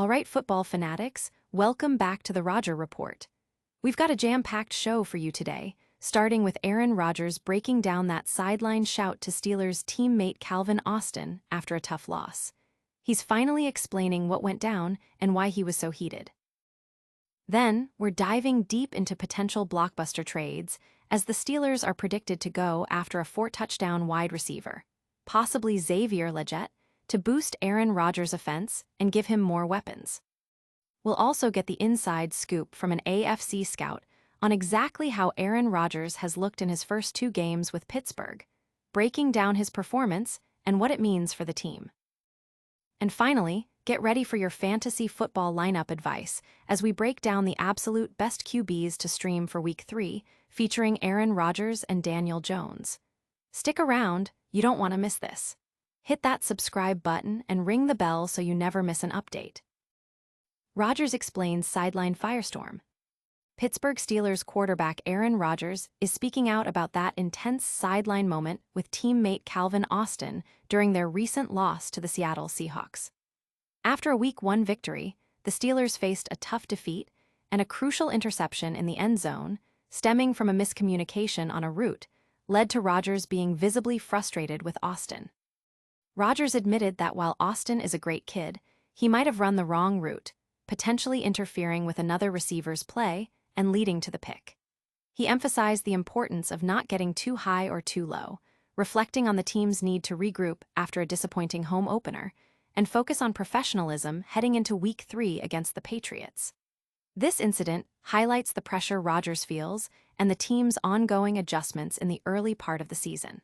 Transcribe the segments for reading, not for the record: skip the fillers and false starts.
All right, football fanatics, welcome back to the Roger Report. We've got a jam-packed show for you today, starting with Aaron Rodgers breaking down that sideline shout to Steelers teammate Calvin Austin after a tough loss. He's finally explaining what went down and why he was so heated. Then, we're diving deep into potential blockbuster trades, as the Steelers are predicted to go after a 4-touchdown wide receiver, possibly Xavier Legette, to boost Aaron Rodgers' offense and give him more weapons. We'll also get the inside scoop from an AFC scout on exactly how Aaron Rodgers has looked in his first 2 games with Pittsburgh, breaking down his performance and what it means for the team. And finally, get ready for your fantasy football lineup advice as we break down the absolute best QBs to stream for Week 3, featuring Aaron Rodgers and Daniel Jones. Stick around, you don't want to miss this. Hit that subscribe button and ring the bell so you never miss an update. Rodgers explains sideline firestorm. Pittsburgh Steelers quarterback Aaron Rodgers is speaking out about that intense sideline moment with teammate Calvin Austin during their recent loss to the Seattle Seahawks. After a Week 1 victory, the Steelers faced a tough defeat and a crucial interception in the end zone, stemming from a miscommunication on a route, led to Rodgers being visibly frustrated with Austin. Rodgers admitted that while Austin is a great kid, he might have run the wrong route, potentially interfering with another receiver's play and leading to the pick. He emphasized the importance of not getting too high or too low, reflecting on the team's need to regroup after a disappointing home opener and focus on professionalism heading into Week 3 against the Patriots. This incident highlights the pressure Rodgers feels and the team's ongoing adjustments in the early part of the season.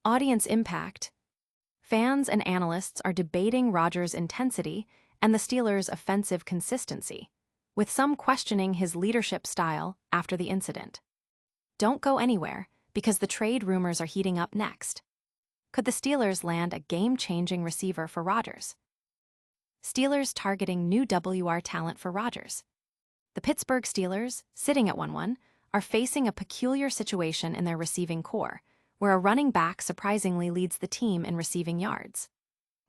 Audience impact. Fans and analysts are debating Rodgers' intensity and the Steelers' offensive consistency, with some questioning his leadership style after the incident. Don't go anywhere, because the trade rumors are heating up next. Could the Steelers land a game-changing receiver for Rodgers? Steelers targeting new WR talent for Rodgers. The Pittsburgh Steelers, sitting at 1-1, are facing a peculiar situation in their receiving core, where a running back surprisingly leads the team in receiving yards.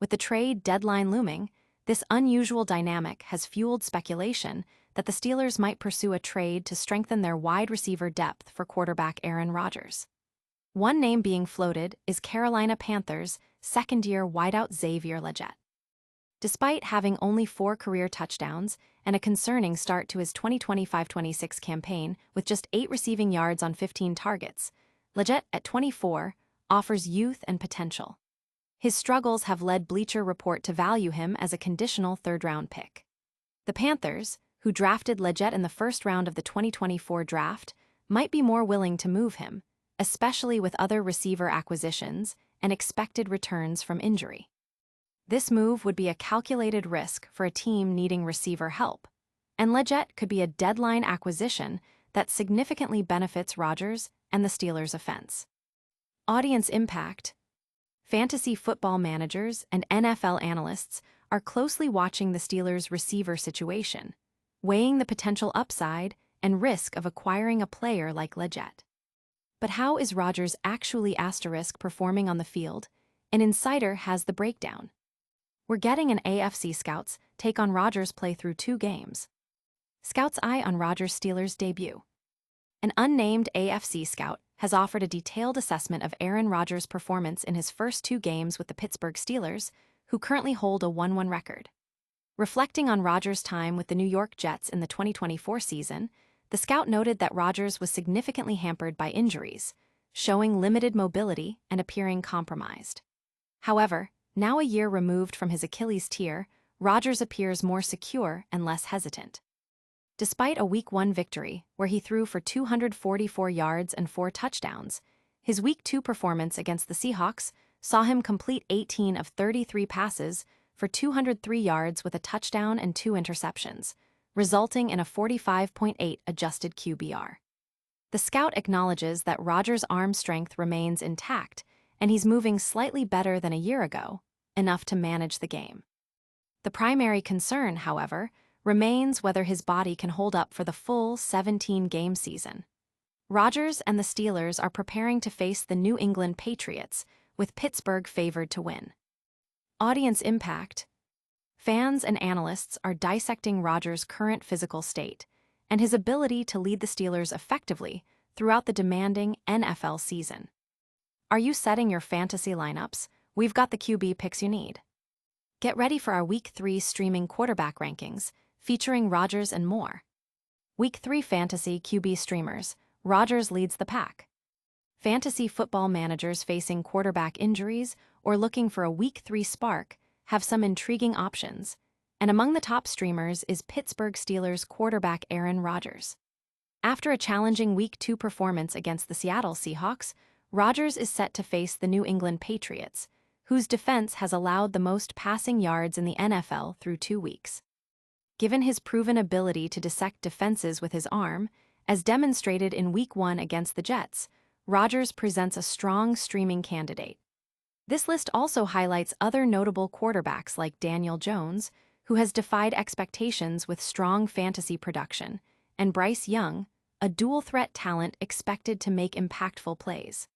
With the trade deadline looming, this unusual dynamic has fueled speculation that the Steelers might pursue a trade to strengthen their wide receiver depth for quarterback Aaron Rodgers. One name being floated is Carolina Panthers' second-year wideout Xavier Legette. Despite having only 4 career touchdowns and a concerning start to his 2025-26 campaign with just 8 receiving yards on 15 targets, Legette, at 24, offers youth and potential. His struggles have led Bleacher Report to value him as a conditional 3rd-round pick. The Panthers, who drafted Legette in the first round of the 2024 draft, might be more willing to move him, especially with other receiver acquisitions and expected returns from injury. This move would be a calculated risk for a team needing receiver help, and Legette could be a deadline acquisition that significantly benefits Rodgers and the Steelers' offense. Audience impact. Fantasy football managers and NFL analysts are closely watching the Steelers' receiver situation, weighing the potential upside and risk of acquiring a player like Legette. But how is Rodgers actually performing on the field? An insider has the breakdown. We're getting an AFC scout's take on Rodgers' play through 2 games. Scout's eye on Rodgers' Steelers debut. An unnamed AFC scout has offered a detailed assessment of Aaron Rodgers' performance in his first 2 games with the Pittsburgh Steelers, who currently hold a 1-1 record. Reflecting on Rodgers' time with the New York Jets in the 2024 season, the scout noted that Rodgers was significantly hampered by injuries, showing limited mobility and appearing compromised. However, now a year removed from his Achilles tear, Rodgers appears more secure and less hesitant. Despite a Week 1 victory, where he threw for 244 yards and 4 touchdowns, his Week 2 performance against the Seahawks saw him complete 18 of 33 passes for 203 yards with a touchdown and 2 interceptions, resulting in a 45.8 adjusted QBR. The scout acknowledges that Rodgers' arm strength remains intact, and he's moving slightly better than a year ago, enough to manage the game. The primary concern, however, remains whether his body can hold up for the full 17-game season. Rodgers and the Steelers are preparing to face the New England Patriots, with Pittsburgh favored to win. Audience impact. Fans and analysts are dissecting Rodgers' current physical state and his ability to lead the Steelers effectively throughout the demanding NFL season. Are you setting your fantasy lineups? We've got the QB picks you need. Get ready for our Week 3 streaming quarterback rankings, featuring Rodgers and more. Week 3 Fantasy QB Streamers. Rodgers leads the pack. Fantasy football managers facing quarterback injuries or looking for a Week 3 spark have some intriguing options, and among the top streamers is Pittsburgh Steelers quarterback Aaron Rodgers. After a challenging Week 2 performance against the Seattle Seahawks, Rodgers is set to face the New England Patriots, whose defense has allowed the most passing yards in the NFL through 2 weeks. Given his proven ability to dissect defenses with his arm, as demonstrated in Week 1 against the Jets, Rodgers presents a strong streaming candidate. This list also highlights other notable quarterbacks like Daniel Jones, who has defied expectations with strong fantasy production, and Bryce Young, a dual-threat talent expected to make impactful plays.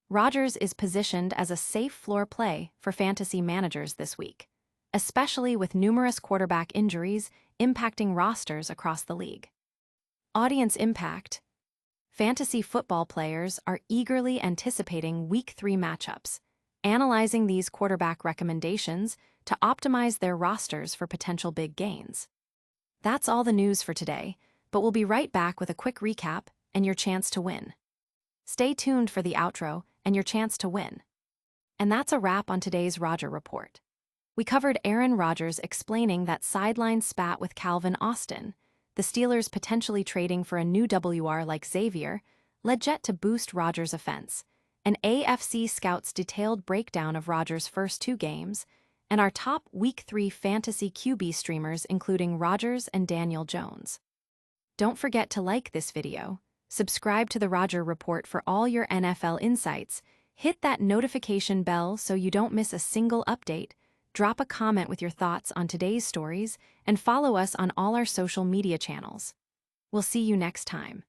Rodgers is positioned as a safe floor play for fantasy managers this week, especially with numerous quarterback injuries impacting rosters across the league. Audience impact. Fantasy football players are eagerly anticipating Week 3 matchups, analyzing these quarterback recommendations to optimize their rosters for potential big gains. That's all the news for today, but we'll be right back with a quick recap and your chance to win. Stay tuned for the outro and your chance to win. And that's a wrap on today's Rodger Report. We covered Aaron Rodgers explaining that sideline spat with Calvin Austin, the Steelers potentially trading for a new WR like Xavier Legette to boost Rodgers' offense, an AFC Scouts detailed breakdown of Rodgers' first 2 games, and our top Week 3 fantasy QB streamers including Rodgers and Daniel Jones. Don't forget to like this video, subscribe to the Rodger Report for all your NFL insights, hit that notification bell so you don't miss a single update, drop a comment with your thoughts on today's stories, and follow us on all our social media channels. We'll see you next time.